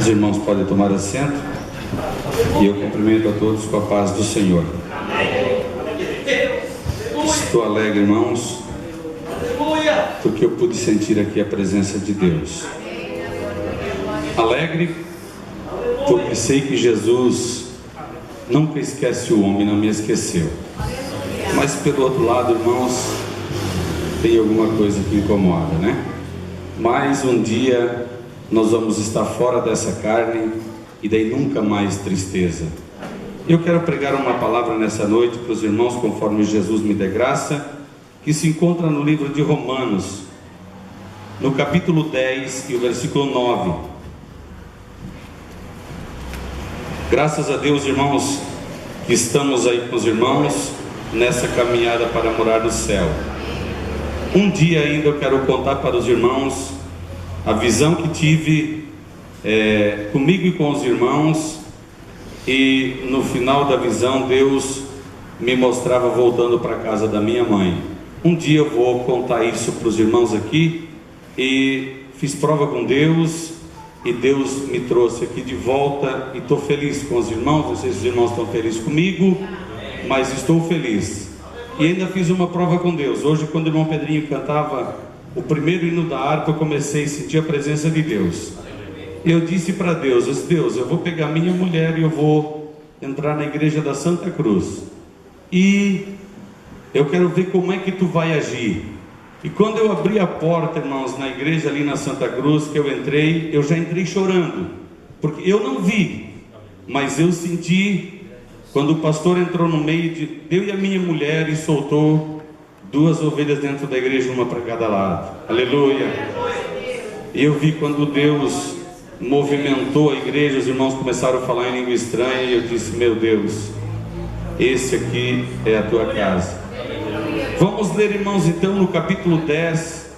Os irmãos podem tomar assento e eu cumprimento a todos com a paz do Senhor. Estou alegre, irmãos, porque eu pude sentir aqui a presença de Deus. Alegre porque sei que Jesus nunca esquece o homem, não me esqueceu. Mas pelo outro lado, irmãos, tem alguma coisa que incomoda, né? Mais um dia nós vamos estar fora dessa carne e daí nunca mais tristeza. Eu quero pregar uma palavra nessa noite para os irmãos, conforme Jesus me dê graça, que se encontra no livro de Romanos, no capítulo 10 e o versículo 9. Graças a Deus, irmãos, que estamos aí com os irmãos nessa caminhada para morar no céu. Um dia ainda eu quero contar para os irmãos a visão que tive comigo e com os irmãos, e no final da visão Deus me mostrava voltando para a casa da minha mãe. Um dia eu vou contar isso para os irmãos aqui, e fiz prova com Deus, e Deus me trouxe aqui de volta, e estou feliz com os irmãos. Não sei se os irmãos estão felizes comigo, mas estou feliz. E ainda fiz uma prova com Deus. Hoje, quando o irmão Pedrinho cantava o primeiro hino da harpa, eu comecei a sentir a presença de Deus. Eu disse para Deus: Deus, eu vou pegar minha mulher e eu vou entrar na igreja da Santa Cruz, e eu quero ver como é que tu vai agir. E quando eu abri a porta, irmãos, na igreja ali na Santa Cruz, que eu entrei, eu já entrei chorando, porque eu não vi, mas eu senti, quando o pastor entrou no meio de eu e a minha mulher e soltou duas ovelhas dentro da igreja, uma para cada lado. Aleluia! E eu vi quando Deus movimentou a igreja, os irmãos começaram a falar em língua estranha, e eu disse: meu Deus, esse aqui é a tua casa. Vamos ler, irmãos, então no capítulo 10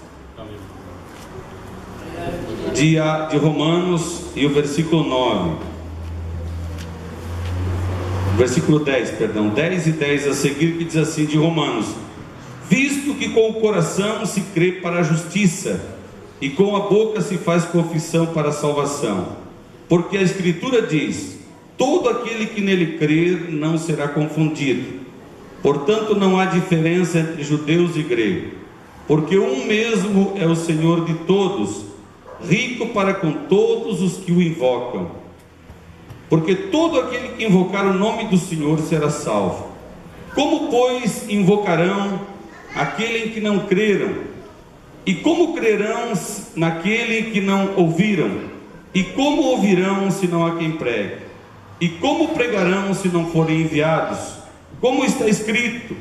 de Romanos, e o versículo 9. Versículo 10, perdão, 10 e 10 a seguir, que diz assim, de Romanos: visto que com o coração se crê para a justiça, e com a boca se faz confissão para a salvação, porque a Escritura diz: todo aquele que nele crer não será confundido. Portanto, não há diferença entre judeus e gregos, porque um mesmo é o Senhor de todos, rico para com todos os que o invocam. Porque todo aquele que invocar o nome do Senhor será salvo. Como, pois, invocarão aquele em que não creram? E como crerão naquele que não ouviram? E como ouvirão se não há quem pregue? E como pregarão se não forem enviados? Como está escrito: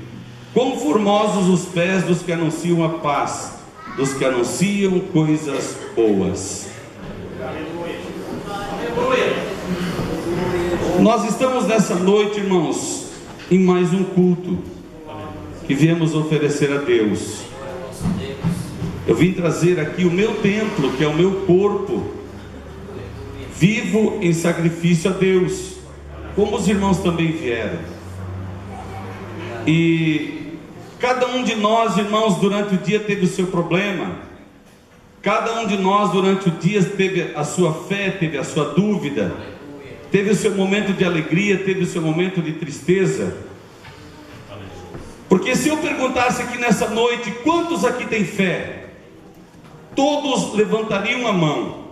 quão formosos os pés dos que anunciam a paz, dos que anunciam coisas boas. Nós estamos nessa noite, irmãos, em mais um culto que viemos oferecer a Deus. Eu vim trazer aqui o meu templo, que é o meu corpo, vivo em sacrifício a Deus, como os irmãos também vieram. E cada um de nós, irmãos, durante o dia teve o seu problema. Cada um de nós durante o dia teve a sua fé, teve a sua dúvida, teve o seu momento de alegria, teve o seu momento de tristeza. Porque se eu perguntasse aqui nessa noite, quantos aqui têm fé? Todos levantariam a mão.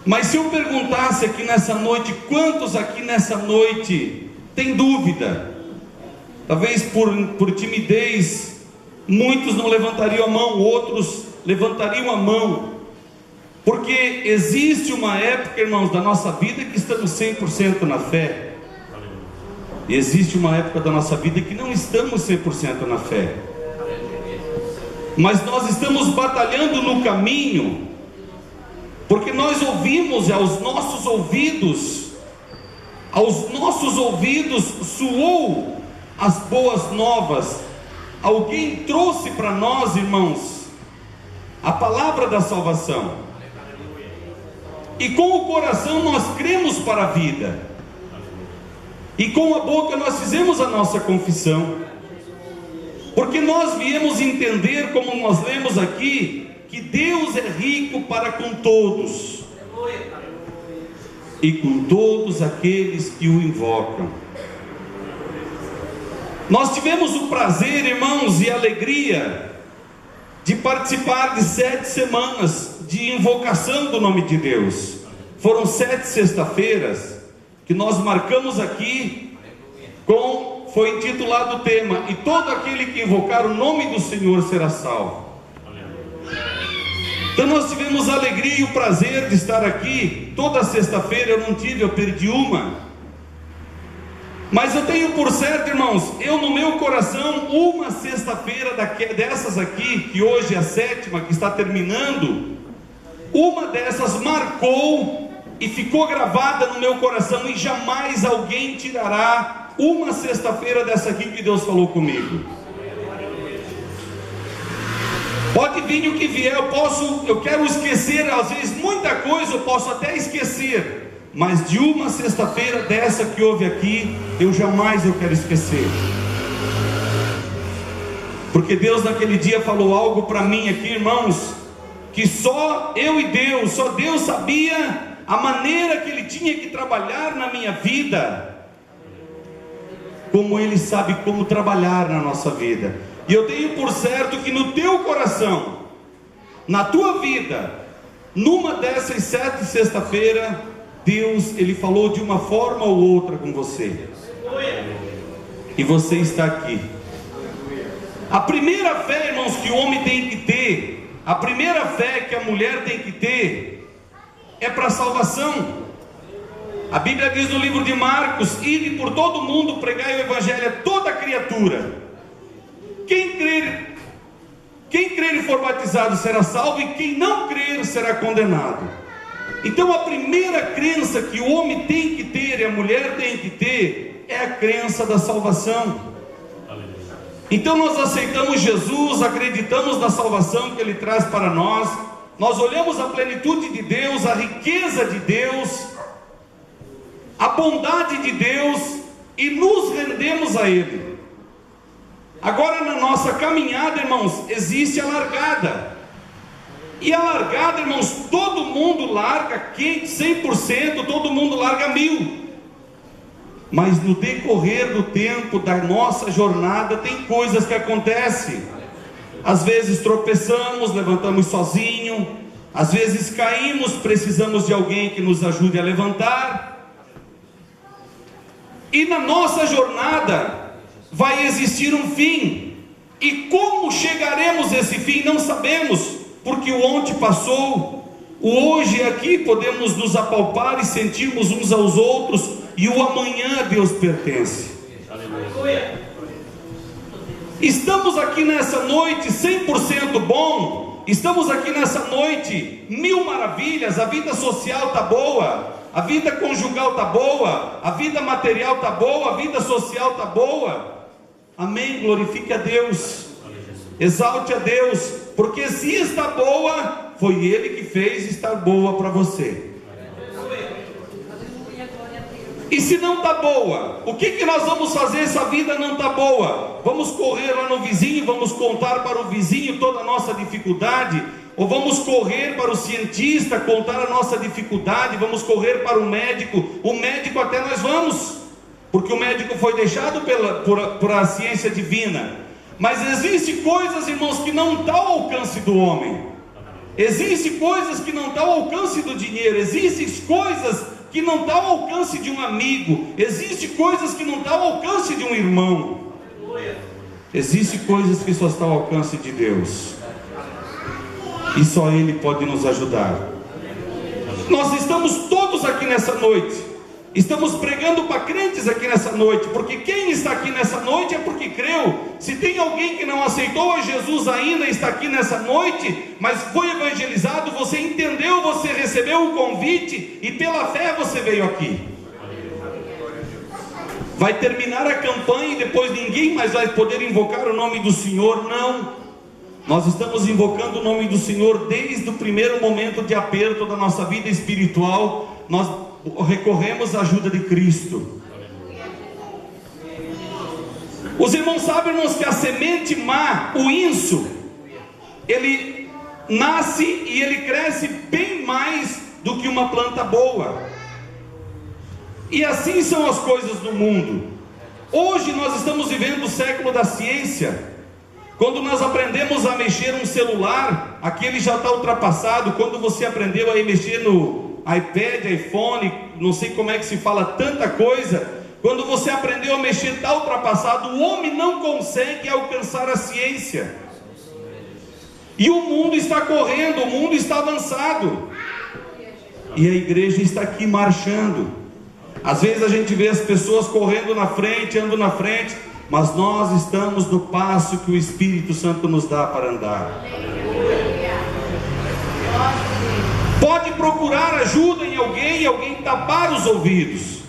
Mas se eu perguntasse aqui nessa noite, quantos aqui nessa noite têm dúvida? Talvez por timidez, muitos não levantariam a mão, outros levantariam a mão. Porque existe uma época, irmãos, da nossa vida que estamos 100% na fé. E existe uma época da nossa vida que não estamos 100% na fé. Mas nós estamos batalhando no caminho, porque nós ouvimos aos nossos ouvidos soou as boas novas. Alguém trouxe para nós, irmãos, a palavra da salvação. E com o coração nós cremos para a vida, e com a boca nós fizemos a nossa confissão, porque nós viemos entender, como nós lemos aqui, que Deus é rico para com todos. e com todos aqueles que o invocam. Nós tivemos o prazer, irmãos, e a alegria de participar de 7 semanas de invocação do nome de Deus. Foram 7 sexta-feiras que nós marcamos aqui foi intitulado o tema: e todo aquele que invocar o nome do Senhor será salvo. Então nós tivemos a alegria e o prazer de estar aqui. Toda sexta-feira eu não tive, eu perdi uma. Mas eu tenho por certo, irmãos, eu no meu coração, uma sexta-feira dessas aqui, que hoje é a 7ª, que está terminando, uma dessas marcou e ficou gravada no meu coração, e jamais alguém tirará uma sexta-feira dessa aqui que Deus falou comigo. Pode vir o que vier, eu quero esquecer, às vezes muita coisa eu posso até esquecer, mas de uma sexta-feira dessa que houve aqui, eu quero esquecer. Porque Deus naquele dia falou algo para mim aqui, irmãos, que só eu e Deus, só Deus sabia a maneira que Ele tinha que trabalhar na minha vida, como Ele sabe como trabalhar na nossa vida. E eu tenho por certo que no teu coração, na tua vida, numa dessas 7 sexta-feira, Deus, Ele falou de uma forma ou outra com você. E você está aqui. A primeira fé, irmãos, que o homem tem que ter, a primeira fé que a mulher tem que ter, é para a salvação. A Bíblia diz no livro de Marcos: ide por todo mundo, pregai o evangelho a toda criatura. Quem crer e for batizado será salvo, e quem não crer será condenado. Então a primeira crença que o homem tem que ter e a mulher tem que ter é a crença da salvação. Então nós aceitamos Jesus, acreditamos na salvação que Ele traz para nós, nós olhamos a plenitude de Deus, a riqueza de Deus, a bondade de Deus, e nos rendemos a Ele. Agora na nossa caminhada, irmãos, existe a largada. E a largada, irmãos, todo mundo larga quente, 100%, todo mundo larga 1000%. Mas no decorrer do tempo da nossa jornada, tem coisas que acontecem. Às vezes tropeçamos, levantamos sozinho. Às vezes caímos, precisamos de alguém que nos ajude a levantar. E na nossa jornada vai existir um fim, e como chegaremos a esse fim não sabemos, porque o ontem passou, o hoje é aqui, podemos nos apalpar e sentirmos uns aos outros, e o amanhã a Deus pertence. Aleluia. Estamos aqui nessa noite 100% bom, estamos aqui nessa noite 1000 maravilhas, a vida social está boa, a vida conjugal está boa, a vida material está boa, a vida social está boa. Amém, glorifique a Deus, exalte a Deus, porque se está boa, foi Ele que fez estar boa para você. E se não está boa, o que nós vamos fazer se a vida não está boa? Vamos correr lá no vizinho, vamos contar para o vizinho toda a nossa dificuldade? Ou vamos correr para o cientista, contar a nossa dificuldade? Vamos correr para o médico até nós vamos, porque o médico foi deixado por a ciência divina. Mas existem coisas, irmãos, que não estão ao alcance do homem. Existem coisas que não estão ao alcance do dinheiro. Existem coisas que não estão ao alcance de um amigo. Existem coisas que não estão ao alcance de um irmão. Existem coisas que só estão ao alcance de Deus, e só Ele pode nos ajudar. Nós estamos todos aqui nessa noite, estamos pregando para crentes aqui nessa noite, porque quem está aqui nessa noite é porque creu. Se tem alguém que não aceitou a Jesus ainda, está aqui nessa noite, mas foi evangelizado, você entendeu, você recebeu o convite, e pela fé você veio aqui. Vai terminar a campanha e depois ninguém mais vai poder invocar o nome do Senhor? Não. Nós estamos invocando o nome do Senhor desde o primeiro momento de aperto da nossa vida espiritual. Nós recorremos à ajuda de Cristo. Os irmãos sabem, irmãos, que a semente má, o inso, ele nasce e ele cresce bem mais do que uma planta boa. E assim são as coisas do mundo. Hoje nós estamos vivendo o século da ciência. Quando nós aprendemos a mexer um celular, aquele já está ultrapassado. Quando você aprendeu a mexer no iPad, iPhone, não sei como é que se fala tanta coisa, quando você aprendeu a mexer, está ultrapassado. O homem não consegue alcançar a ciência. E o mundo está correndo, o mundo está avançado. E a igreja está aqui marchando. Às vezes a gente vê as pessoas correndo na frente, andando na frente, mas nós estamos no passo que o Espírito Santo nos dá para andar. Pode procurar ajuda em alguém e alguém tapar os ouvidos.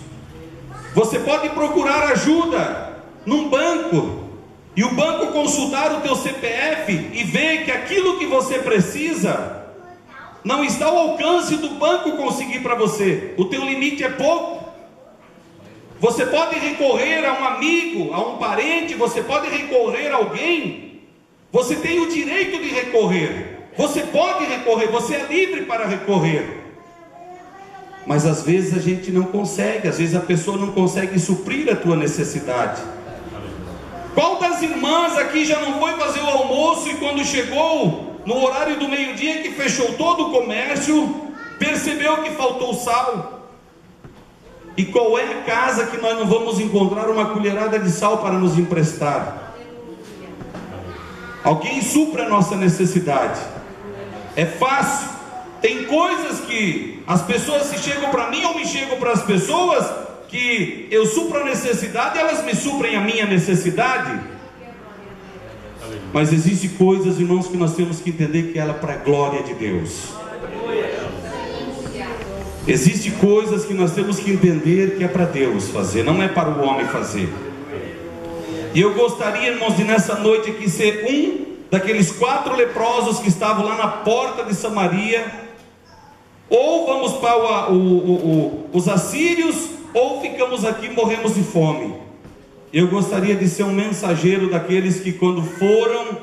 Você pode procurar ajuda num banco e o banco consultar o teu CPF e ver que aquilo que você precisa não está ao alcance do banco conseguir para você. O teu limite é pouco. Você pode recorrer a um amigo, a um parente, você pode recorrer a alguém. Você tem o direito de recorrer. Você pode recorrer, você é livre para recorrer. Mas às vezes a gente não consegue, às vezes a pessoa não consegue suprir a tua necessidade. Qual das irmãs aqui já não foi fazer o almoço e quando chegou no horário do meio-dia que fechou todo o comércio, percebeu que faltou sal? E qual é a casa que nós não vamos encontrar uma colherada de sal para nos emprestar? Alguém supra a nossa necessidade. É fácil. Tem coisas que as pessoas se chegam para mim ou me chegam para as pessoas que eu supro a necessidade, elas me suprem a minha necessidade. Mas existem coisas, irmãos, que nós temos que entender que ela é para a glória de Deus. Existem coisas que nós temos que entender que é para Deus fazer, não é para o homem fazer. E eu gostaria, irmãos, de nessa noite aqui ser um daqueles 4 leprosos que estavam lá na porta de Samaria. Ou vamos para os assírios, ou ficamos aqui e morremos de fome. Eu gostaria de ser um mensageiro daqueles que quando foram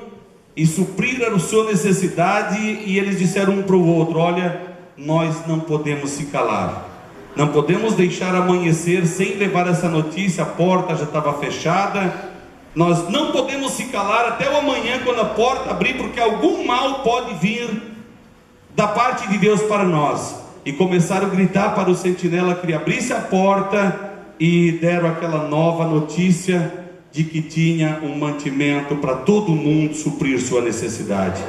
e supriram a sua necessidade, e eles disseram um para o outro: olha, nós não podemos se calar, não podemos deixar amanhecer sem levar essa notícia. A porta já estava fechada, nós não podemos se calar até o amanhã quando a porta abrir, porque algum mal pode vir da parte de Deus para nós. E começaram a gritar para o sentinela que abrisse a porta, e deram aquela nova notícia de que tinha um mantimento para todo mundo suprir sua necessidade.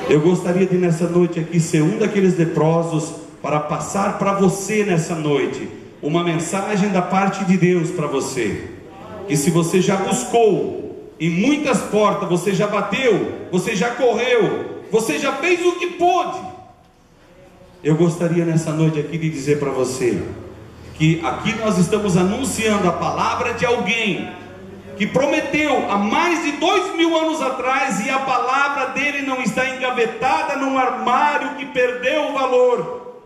Eu gostaria de nessa noite aqui ser um daqueles leprosos para passar para você nessa noite uma mensagem da parte de Deus para você. Que se você já buscou em muitas portas, você já bateu, você já correu, você já fez o que pôde, eu gostaria nessa noite aqui de dizer para você que aqui nós estamos anunciando a palavra de alguém que prometeu há mais de 2000 anos atrás, e a palavra dele não está engavetada num armário que perdeu o valor.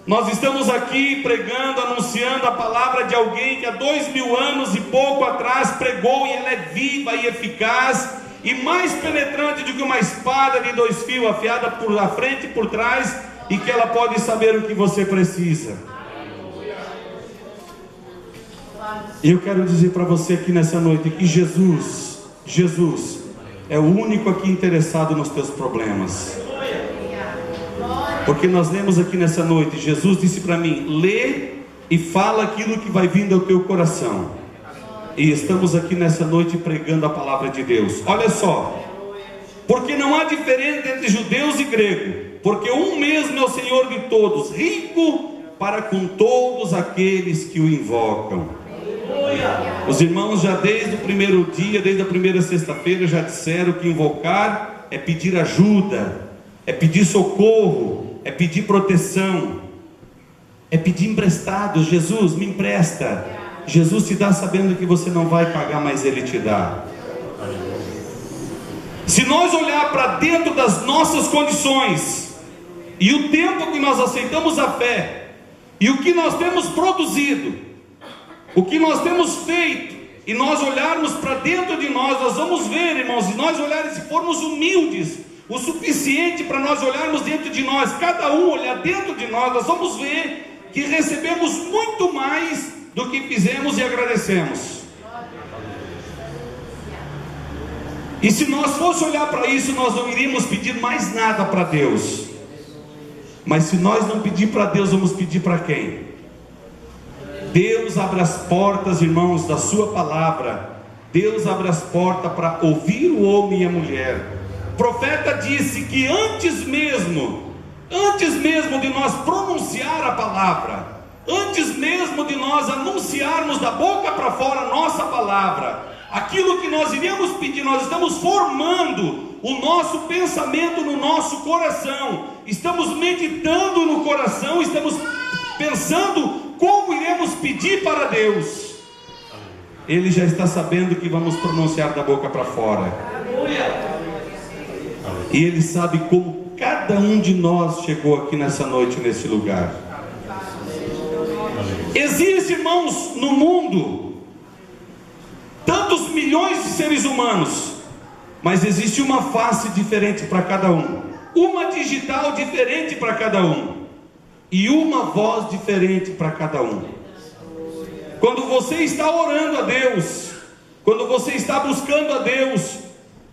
Nós estamos aqui pregando, anunciando a palavra de alguém que há 2000 anos e pouco atrás pregou, e ela é viva e eficaz, e mais penetrante do que uma espada de 2 fios, afiada por a frente e por trás, e que ela pode saber o que você precisa. Eu quero dizer para você aqui nessa noite que Jesus é o único aqui interessado nos teus problemas. Porque nós lemos aqui nessa noite, Jesus disse para mim: lê e fala aquilo que vai vindo ao teu coração. E estamos aqui nessa noite pregando a palavra de Deus. Olha só, porque não há diferença entre judeus e gregos, porque um mesmo é o Senhor de todos, rico para com todos aqueles que o invocam. Os irmãos já desde o primeiro dia, desde a primeira sexta-feira, já disseram que invocar é pedir ajuda, é pedir socorro, é pedir proteção, é pedir emprestado. Jesus, me empresta. Jesus te dá sabendo que você não vai pagar, mas Ele te dá. Se nós olhar para dentro das nossas condições e o tempo que nós aceitamos a fé e o que nós temos produzido, o que nós temos feito, e nós olharmos para dentro de nós, nós vamos ver, irmãos, se nós olharmos, se formos humildes, o suficiente para nós olharmos dentro de nós, cada um olhar dentro de nós, nós vamos ver que recebemos muito mais do que fizemos e agradecemos. E se nós fosse olhar para isso, nós não iríamos pedir mais nada para Deus. Mas se nós não pedir para Deus, vamos pedir para quem? Deus abre as portas, irmãos, da sua palavra. Deus abre as portas para ouvir o homem e a mulher. O profeta disse que antes mesmo de nós pronunciar a palavra, antes mesmo de nós anunciarmos da boca para fora a nossa palavra, aquilo que nós iríamos pedir, nós estamos formando o nosso pensamento no nosso coração, estamos meditando no coração, estamos pensando como iremos pedir para Deus. Ele já está sabendo que vamos pronunciar da boca para fora. E Ele sabe como cada um de nós chegou aqui nessa noite, nesse lugar. Existe, irmãos, no mundo tantos milhões de seres humanos, mas existe uma face diferente para cada um, uma digital diferente para cada um, e uma voz diferente para cada um. Quando você está orando a Deus, quando você está buscando a Deus,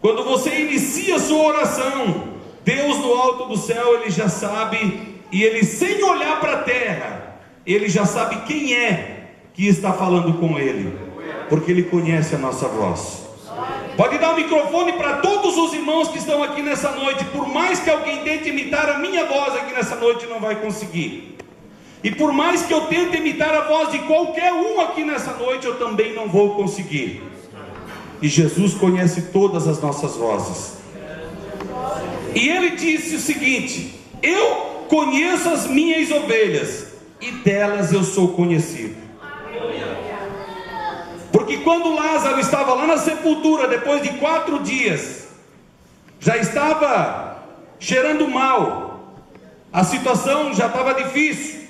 quando você inicia a sua oração, Deus no alto do céu, Ele já sabe, e Ele, sem olhar para a terra, Ele já sabe quem é que está falando com Ele, porque Ele conhece a nossa voz. Pode dar o microfone para todos os irmãos que estão aqui nessa noite. Por mais que alguém tente imitar a minha voz aqui nessa noite, não vai conseguir. E por mais que eu tente imitar a voz de qualquer um aqui nessa noite, eu também não vou conseguir. E Jesus conhece todas as nossas vozes. E Ele disse o seguinte: eu conheço as minhas ovelhas, e delas eu sou conhecido. Porque quando Lázaro estava lá na sepultura, depois de 4 dias, já estava cheirando mal, a situação já estava difícil,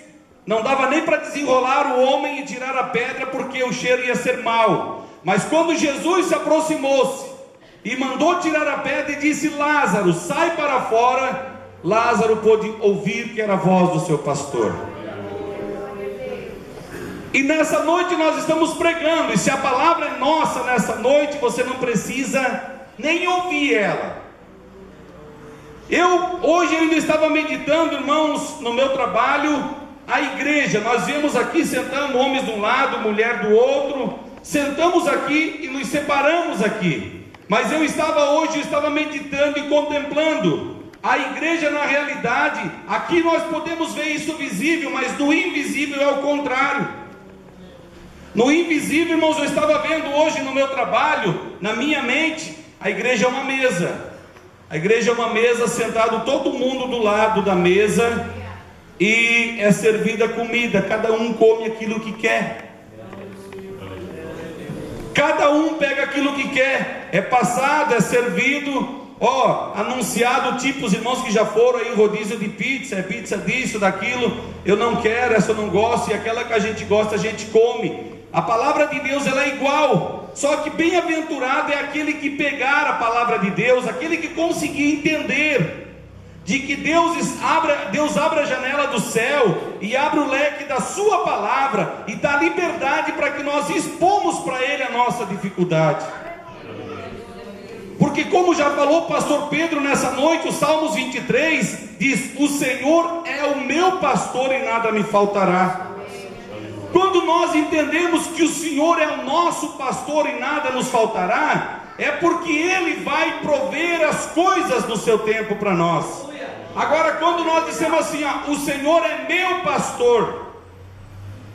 não dava nem para desenrolar o homem e tirar a pedra, porque o cheiro ia ser mau. Mas quando Jesus se aproximou-se e mandou tirar a pedra e disse: Lázaro, sai para fora, Lázaro pôde ouvir que era a voz do seu pastor. E nessa noite nós estamos pregando, e se a palavra é nossa nessa noite, você não precisa nem ouvir ela. Hoje ainda estava meditando, irmãos, no meu trabalho, a igreja. Nós viemos aqui, sentamos, homens de um lado, mulher do outro, sentamos aqui e nos separamos aqui. Mas eu estava meditando e contemplando a igreja. Na realidade, aqui nós podemos ver isso visível, mas no invisível é o contrário. No invisível, irmãos, eu estava vendo hoje no meu trabalho, na minha mente, a igreja é uma mesa. A igreja é uma mesa, sentado todo mundo do lado da mesa, e é servida comida, cada um come aquilo que quer. Cada um pega aquilo que quer, é passado, é servido, anunciado, tipo os irmãos que já foram aí, rodízio de pizza, é pizza disso, daquilo, eu não quero, essa eu não gosto, e aquela que a gente gosta a gente come. A palavra de Deus ela é igual, só que bem-aventurado é aquele que pegar a palavra de Deus, aquele que conseguir entender de que Deus abre a janela do céu e abre o leque da sua palavra e dá liberdade para que nós expomos para Ele a nossa dificuldade. Porque como já falou o pastor Pedro nessa noite, o Salmos 23 diz: o Senhor é o meu pastor e nada me faltará. Quando nós entendemos que o Senhor é o nosso pastor e nada nos faltará, é porque Ele vai prover as coisas no seu tempo para nós. Agora, quando nós dissemos assim, o Senhor é meu pastor,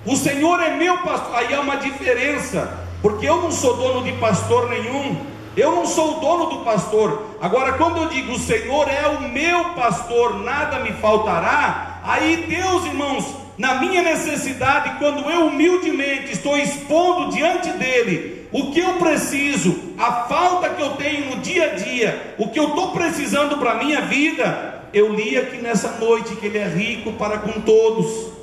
o Senhor é meu pastor, aí há uma diferença, porque eu não sou dono de pastor nenhum, eu não sou o dono do pastor. Agora, quando eu digo o Senhor é o meu pastor, nada me faltará, aí Deus, irmãos, na minha necessidade, quando eu humildemente estou expondo diante dEle o que eu preciso, a falta que eu tenho no dia a dia, o que eu estou precisando para a minha vida, eu li aqui nessa noite que Ele é rico para com todos.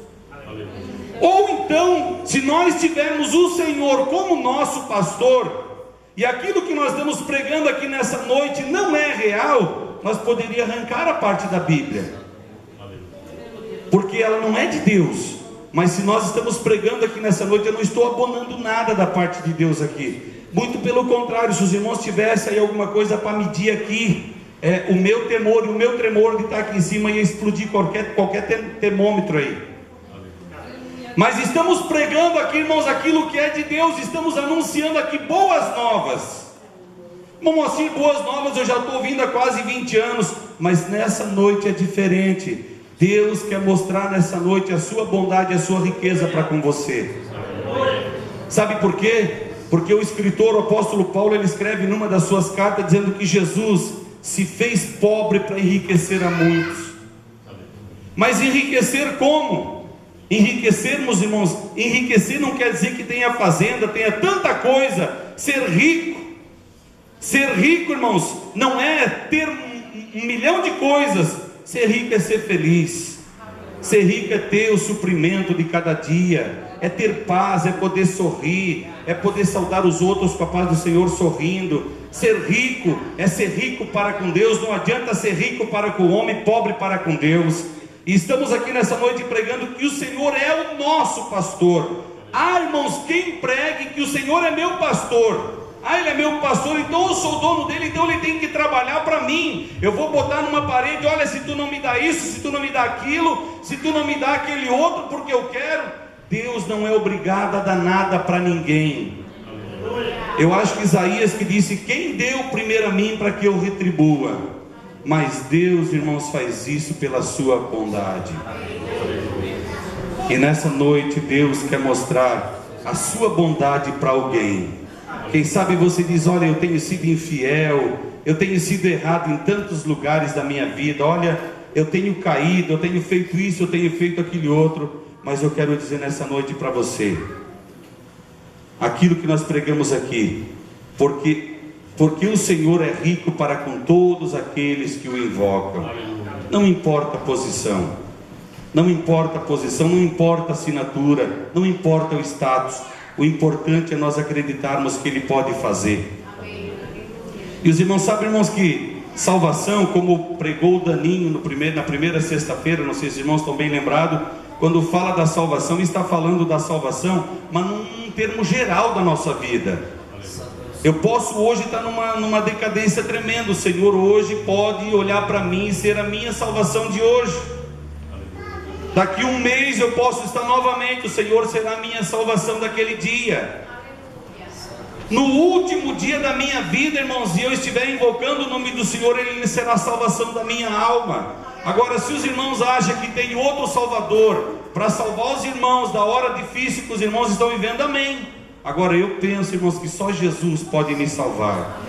Ou então, se nós tivermos o Senhor como nosso pastor, e aquilo que nós estamos pregando aqui nessa noite não é real, nós poderíamos arrancar a parte da Bíblia, porque ela não é de Deus. Mas se nós estamos pregando aqui nessa noite, eu não estou abonando nada da parte de Deus aqui. Muito pelo contrário, se os irmãos tivessem aí alguma coisa para medir aqui, o meu temor e o meu tremor de estar aqui em cima ia explodir qualquer termômetro aí. Mas estamos pregando aqui, irmãos, aquilo que é de Deus. Estamos anunciando aqui boas novas. Irmão, assim, boas novas eu já estou ouvindo há quase 20 anos. Mas nessa noite é diferente. Deus quer mostrar nessa noite a sua bondade e a sua riqueza para com você. Sabe por quê? Porque o escritor, o apóstolo Paulo, ele escreve numa das suas cartas dizendo que Jesus se fez pobre para enriquecer a muitos. Mas enriquecer como? Enriquecermos, irmãos, enriquecer não quer dizer que tenha fazenda, tenha tanta coisa. Ser rico, irmãos, não é ter um milhão de coisas. Ser rico é ser feliz. Ser rico é ter o suprimento de cada dia, é ter paz, é poder sorrir, é poder saudar os outros com a paz do Senhor sorrindo. Ser rico é ser rico para com Deus. Não adianta ser rico para com o homem, pobre para com Deus. E estamos aqui nessa noite pregando que o Senhor é o nosso pastor. Irmãos, quem pregue que o Senhor é meu pastor, ele é meu pastor, então eu sou dono dele, então ele tem que trabalhar para mim. Eu vou botar numa parede: olha, se tu não me dá isso, se tu não me dá aquilo, se tu não me dá aquele outro porque eu quero. Deus não é obrigado a dar nada para ninguém. Eu acho que Isaías que disse: quem deu primeiro a mim para que eu retribua? Mas Deus, irmãos, faz isso pela sua bondade. E nessa noite Deus quer mostrar a sua bondade para alguém. Quem sabe você diz: olha, eu tenho sido infiel, eu tenho sido errado em tantos lugares da minha vida, olha, eu tenho caído, eu tenho feito isso, eu tenho feito aquele outro. Mas eu quero dizer nessa noite para você, aquilo que nós pregamos aqui, porque o Senhor é rico para com todos aqueles que o invocam. Não importa a posição, não importa a posição, não importa a assinatura, não importa o status. O importante é nós acreditarmos que Ele pode fazer. E os irmãos sabem, irmãos, que salvação, como pregou o Daninho na primeira sexta-feira, não sei se os irmãos estão bem lembrados, quando fala da salvação, está falando da salvação, mas num termo geral da nossa vida. Eu posso hoje estar numa decadência tremenda. O Senhor hoje pode olhar para mim e ser a minha salvação de hoje. Daqui um mês eu posso estar novamente, o Senhor será a minha salvação daquele dia. No último dia da minha vida, irmãos, e eu estiver invocando o nome do Senhor, Ele será a salvação da minha alma. Agora, se os irmãos acham que tem outro Salvador para salvar os irmãos da hora difícil que os irmãos estão vivendo, amém. Agora eu penso, irmãos, que só Jesus pode me salvar.